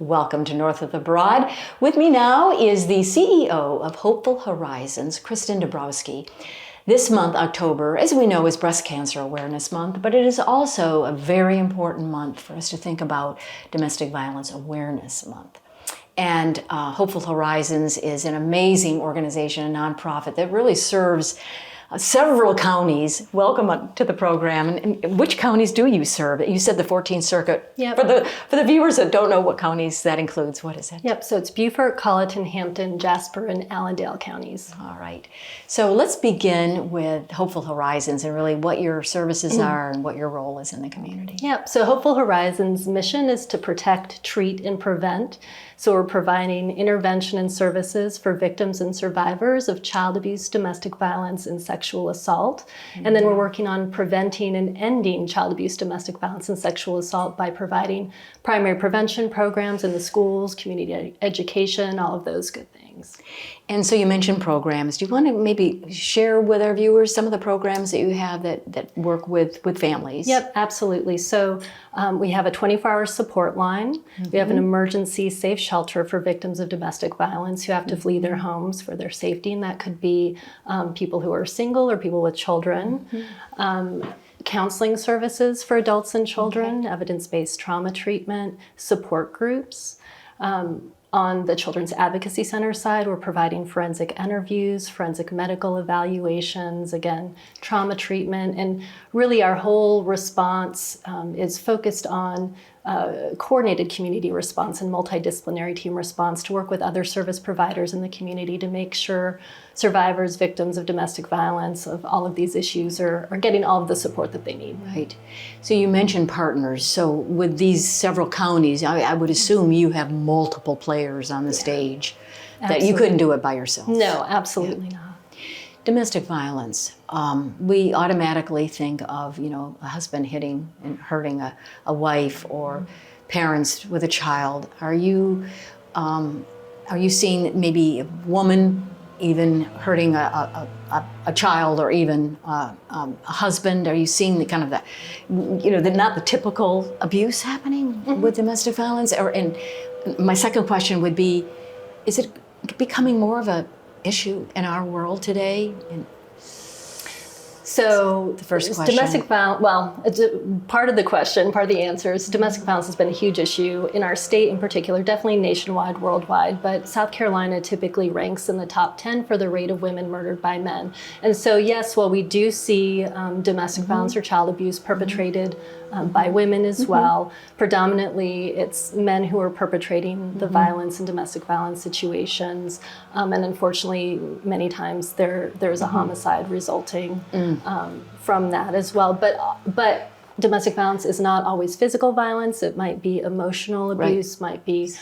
Welcome to North of the Broad. With me now is the CEO of Hopeful Horizons, Kristin Dubrowski. This month, October, as we know, is Breast Cancer Awareness Month, but it is also a very important month for us to think about Domestic Violence Awareness Month. And Hopeful Horizons is an amazing organization, a nonprofit that really serves several counties. Welcome to the program. And which counties do you serve? You said the 14th Circuit. Yep. For the viewers that don't know what counties that includes, what is it? Yep, so it's Beaufort, Colleton, Hampton, Jasper, and Allendale counties. All right. So let's begin with Hopeful Horizons and really what your services are and what your role is in the community. Yep, so Hopeful Horizons' mission is to protect, treat, and prevent. So we're providing intervention and services for victims and survivors of child abuse, domestic violence, and sexual assault. And then we're working on preventing and ending child abuse, domestic violence, and sexual assault by providing primary prevention programs in the schools, community education, all of those good things. And so you mentioned programs. Do you want to maybe share with our viewers some of the programs that you have that work with families? Yep, absolutely. So we have a 24-hour support line. We have an emergency safe shelter for victims of domestic violence who have to flee their homes for their safety, and that could be people who are single or people with children. Counseling services for adults and children, evidence-based trauma treatment, support groups. On the Children's Advocacy Center side, we're providing forensic interviews, forensic medical evaluations, again, trauma treatment, and really our whole response is focused on coordinated community response and multidisciplinary team response to work with other service providers in the community to make sure survivors, victims of domestic violence, of all of these issues are getting all of the support that they need. Right. So you mentioned partners. So with these several counties, I would assume you have multiple players on the stage, that you couldn't do it by yourself. No, absolutely not. Domestic violence. We automatically think of, a husband hitting and hurting a wife or parents with a child. Are you seeing maybe a woman even hurting a child or even a husband? Are you seeing the kind of not the typical abuse happening with domestic violence? And my second question would be, is it becoming more of a issue in our world today? So the first question. Domestic violence, well, it's part of the question, part of the answer is domestic violence has been a huge issue in our state in particular, definitely nationwide, worldwide, but South Carolina typically ranks in the top 10 for the rate of women murdered by men. And so yes, while we do see domestic violence or child abuse perpetrated by women as well, predominantly it's men who are perpetrating the violence in domestic violence situations. And unfortunately, many times there's a homicide resulting from that as well. But domestic violence is not always physical violence. It might be emotional abuse, might be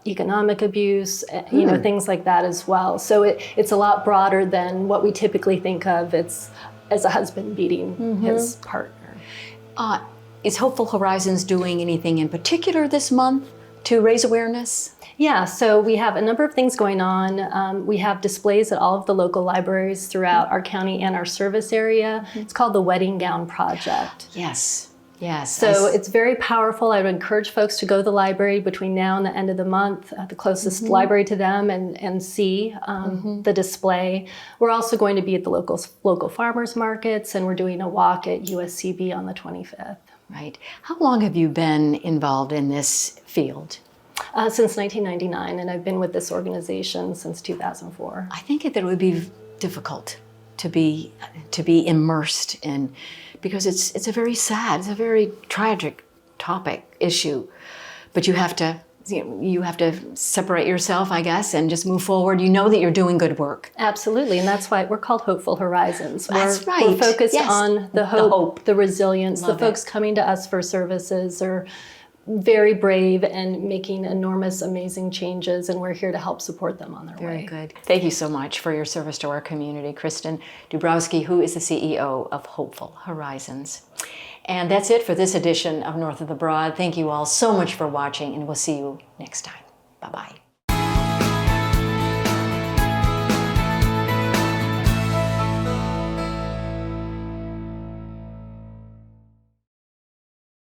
economic abuse, things like that as well. So it's a lot broader than what we typically think of as a husband beating his partner. Is Hopeful Horizons doing anything in particular this month to raise awareness? Yeah, so we have a number of things going on. We have displays at all of the local libraries throughout our county and our service area. It's called the Wedding Gown Project. Yes. Yes. So it's very powerful. I would encourage folks to go to the library between now and the end of the month, the closest library to them, and see the display. We're also going to be at the local farmers markets, and we're doing a walk at USCB on the 25th. Right. How long have you been involved in this field? Since 1999, and I've been with this organization since 2004. I think that it would be difficult to be immersed in, because it's a very sad, it's a very tragic issue, but you have to separate yourself, I guess, and just move forward. You know that you're doing good work. Absolutely, and that's why we're called Hopeful Horizons. That's right. We're focused on the hope, the resilience. Love the folks coming to us for services are very brave and making enormous, amazing changes, and we're here to help support them on their way. Very good. Thank you so much for your service to our community, Kristin Dubrowski, who is the CEO of Hopeful Horizons. And that's it for this edition of North of the Broad. Thank you all so much for watching, and we'll see you next time. Bye-bye.